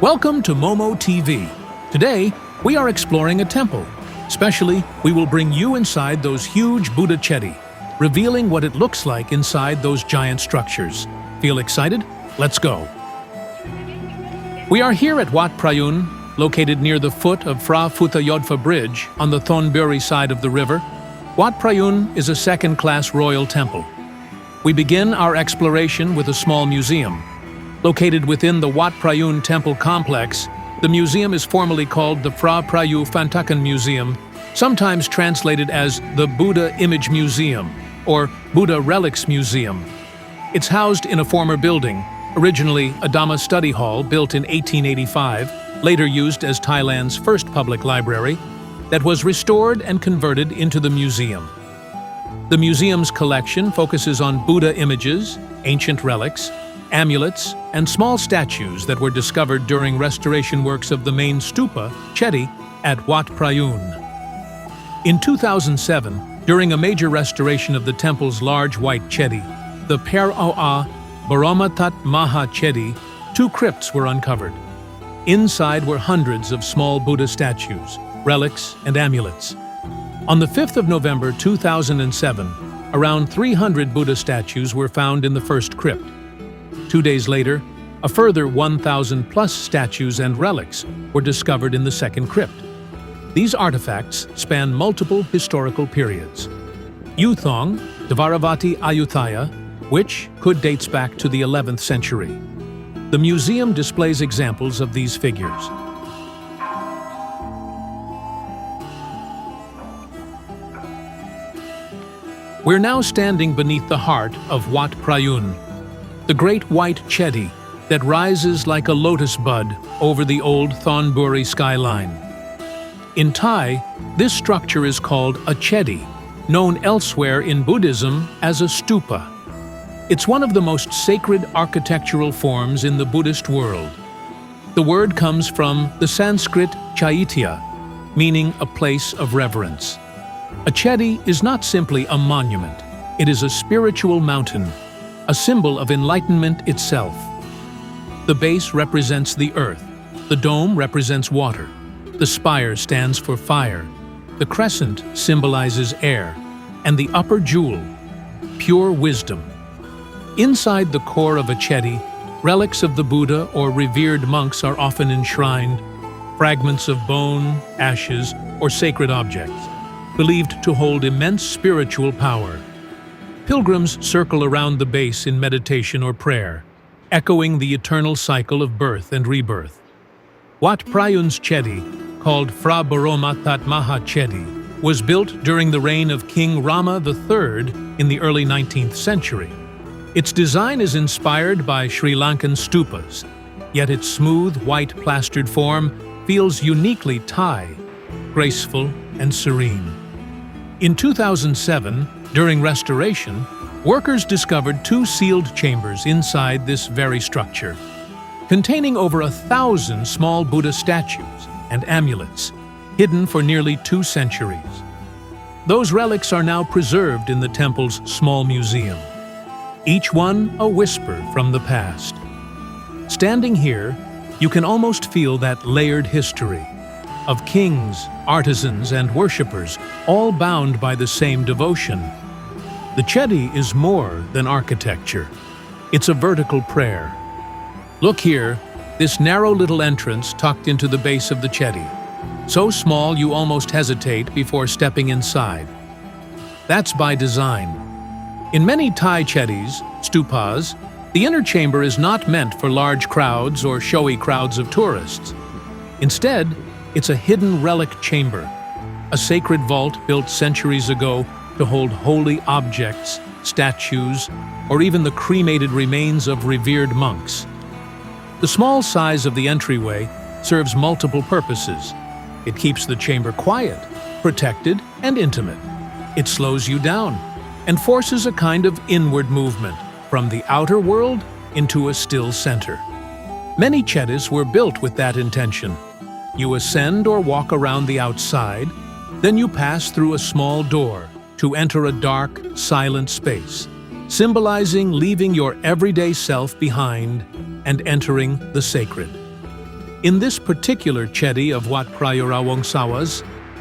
Welcome to Momo TV. Today, we are exploring a temple. Especially, we will bring you inside those huge Buddha Chedi, revealing what it looks like inside those giant structures. Feel excited? Let's go. We are here at Wat Prayun, located near the foot of vrcitytours Bridge on the Thonburi side of the river. Wat Prayun is a second-class royal temple. We begin our exploration with a small museum. Located within the Wat Prayun Temple complex, the museum is formally called the Phra Prayu Phantakan Museum, sometimes translated as the Buddha Image Museum or Buddha Relics Museum. It's housed in a former building, originally a Dhamma study hall built in 1885, later used as Thailand's first public library, that was restored and converted into the museum. The museum's collection focuses on Buddha images, ancient relics, amulets, and small statues that were discovered during restoration works of the main stupa, Chedi, at Wat Prayun. In 2007, during a major restoration of the temple's large white Chedi, the Per-Oa Boromatat Maha Chedi, two crypts were uncovered. Inside were hundreds of small Buddha statues, relics, and amulets. On the 5th of November 2007, around 300 Buddha statues were found in the first crypt. 2 days later, a further 1,000+ statues and relics were discovered in the second crypt. These artifacts span multiple historical periods. Yuthong, Dvaravati Ayutthaya, which could dates back to the 11th century. The museum displays examples of these figures. We're now standing beneath the heart of Wat Prayun, the great white Chedi that rises like a lotus bud over the old Thonburi skyline. In Thai, this structure is called a Chedi, known elsewhere in Buddhism as a stupa. It's one of the most sacred architectural forms in the Buddhist world. The word comes from the Sanskrit chaitya, meaning a place of reverence. A Chedi is not simply a monument, it is a spiritual mountain, a symbol of enlightenment itself. The base represents the earth, the dome represents water, the spire stands for fire, the crescent symbolizes air, and the upper jewel, pure wisdom. Inside the core of a Chedi, relics of the Buddha or revered monks are often enshrined, fragments of bone, ashes, or sacred objects, believed to hold immense spiritual power. Pilgrims circle around the base in meditation or prayer, echoing the eternal cycle of birth and rebirth. Wat Prayun's Chedi, called Phra Boromatat Maha Chedi, was built during the reign of King Rama III in the early 19th century. Its design is inspired by Sri Lankan stupas, yet its smooth, white plastered form feels uniquely Thai, graceful and serene. In 2007, during restoration, workers discovered 2 sealed chambers inside this very structure, containing over 1,000 small Buddha statues and amulets, hidden for nearly 2 centuries. Those relics are now preserved in the temple's small museum, each one a whisper from the past. Standing here, you can almost feel that layered history of kings, artisans, and worshippers, all bound by the same devotion. The Chedi is more than architecture. It's a vertical prayer. Look here, this narrow little entrance tucked into the base of the Chedi, so small you almost hesitate before stepping inside. That's by design. In many Thai Chedis, stupas, the inner chamber is not meant for large crowds or showy crowds of tourists. Instead, it's a hidden relic chamber, a sacred vault built centuries ago to hold holy objects, statues, or even the cremated remains of revered monks. The small size of the entryway serves multiple purposes. It keeps the chamber quiet, protected and intimate. It slows you down and forces a kind of inward movement from the outer world into a still center. Many chedis were built with that intention. You ascend or walk around the outside, then you pass through a small door to enter a dark, silent space, symbolizing leaving your everyday self behind and entering the sacred. In this particular chedi of Wat Prayun,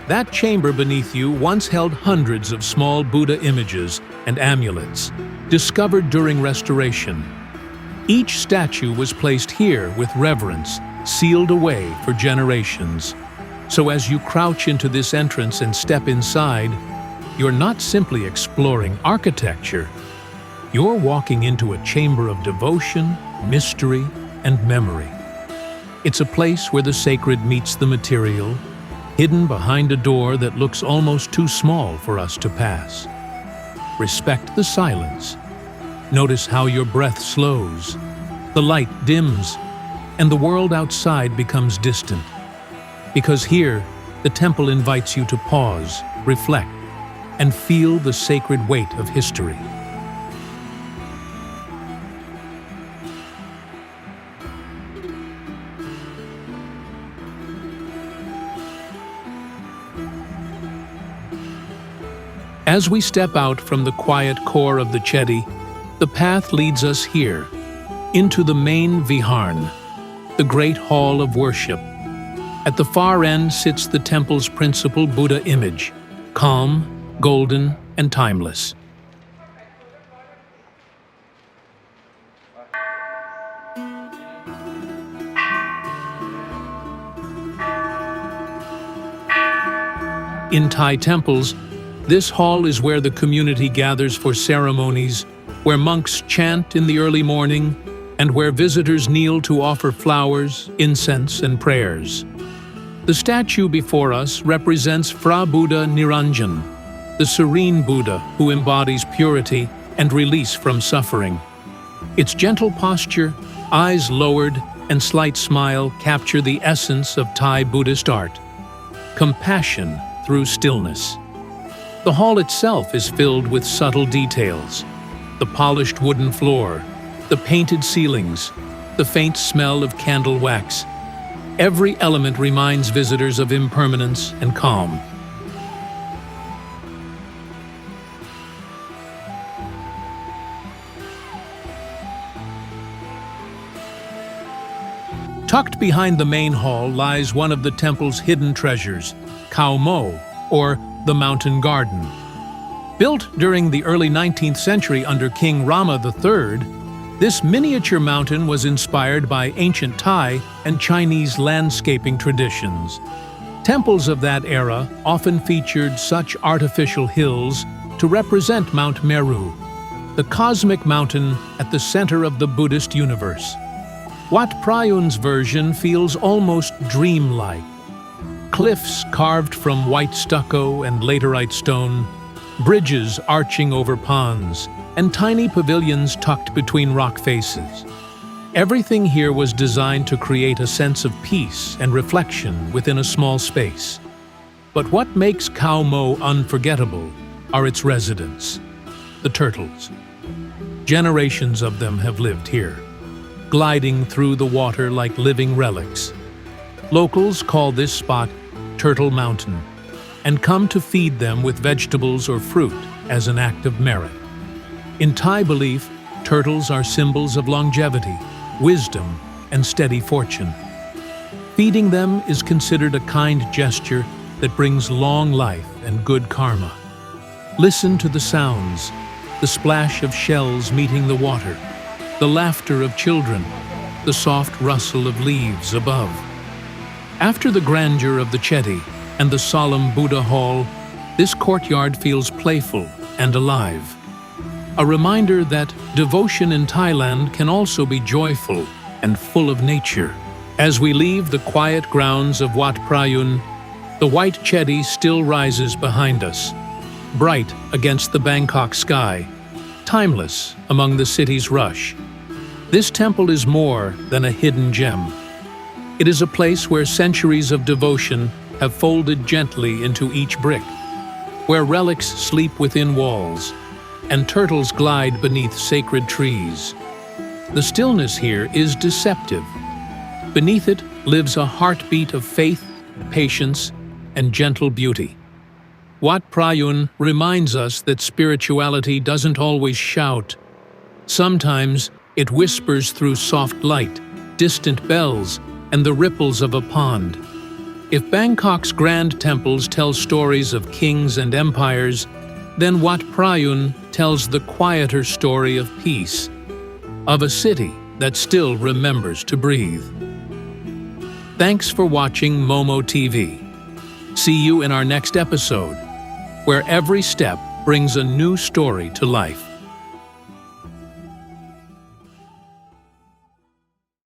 that chamber beneath you once held hundreds of small Buddha images and amulets, discovered during restoration. Each statue was placed here with reverence, sealed away for generations. So as you crouch into this entrance and step inside, you're not simply exploring architecture. You're walking into a chamber of devotion, mystery, and memory. It's a place where the sacred meets the material, hidden behind a door that looks almost too small for us to pass. Respect the silence. Notice how your breath slows, the light dims, and the world outside becomes distant. Because here, the temple invites you to pause, reflect, and feel the sacred weight of history. As we step out from the quiet core of the chedi, the path leads us here, into the main Viharn, the great hall of worship. At the far end sits the temple's principal Buddha image, calm, golden, and timeless. In Thai temples, this hall is where the community gathers for ceremonies, where monks chant in the early morning, and where visitors kneel to offer flowers, incense, and prayers. The statue before us represents Phra Buddha Niranjan, the serene Buddha who embodies purity and release from suffering. Its gentle posture, eyes lowered, and slight smile capture the essence of Thai Buddhist art: compassion through stillness. The hall itself is filled with subtle details: the polished wooden floor, the painted ceilings, the faint smell of candle wax. Every element reminds visitors of impermanence and calm. Tucked behind the main hall lies one of the temple's hidden treasures, Khao Mo, or the Mountain Garden. Built during the early 19th century under King Rama III, this miniature mountain was inspired by ancient Thai and Chinese landscaping traditions. Temples of that era often featured such artificial hills to represent Mount Meru, the cosmic mountain at the center of the Buddhist universe. Wat Prayun's version feels almost dreamlike. Cliffs carved from white stucco and laterite stone, bridges arching over ponds, and tiny pavilions tucked between rock faces. Everything here was designed to create a sense of peace and reflection within a small space. But what makes Khao Mo unforgettable are its residents, the turtles. Generations of them have lived here, gliding through the water like living relics. Locals call this spot Turtle Mountain and come to feed them with vegetables or fruit as an act of merit. In Thai belief, turtles are symbols of longevity, wisdom, and steady fortune. Feeding them is considered a kind gesture that brings long life and good karma. Listen to the sounds, the splash of shells meeting the water, the laughter of children, the soft rustle of leaves above. After the grandeur of the chedi and the solemn Buddha hall, this courtyard feels playful and alive. A reminder that devotion in Thailand can also be joyful and full of nature. As we leave the quiet grounds of Wat Prayun, the white chedi still rises behind us, bright against the Bangkok sky, timeless among the city's rush. This temple is more than a hidden gem. It is a place where centuries of devotion have folded gently into each brick, where relics sleep within walls, and turtles glide beneath sacred trees. The stillness here is deceptive. Beneath it lives a heartbeat of faith, patience, and gentle beauty. Wat Prayun reminds us that spirituality doesn't always shout. Sometimes it whispers through soft light, distant bells, and the ripples of a pond. If Bangkok's grand temples tell stories of kings and empires, then Wat Prayun tells the quieter story of peace, of a city that still remembers to breathe. Thanks for watching Momo TV. See you in our next episode, where every step brings a new story to life.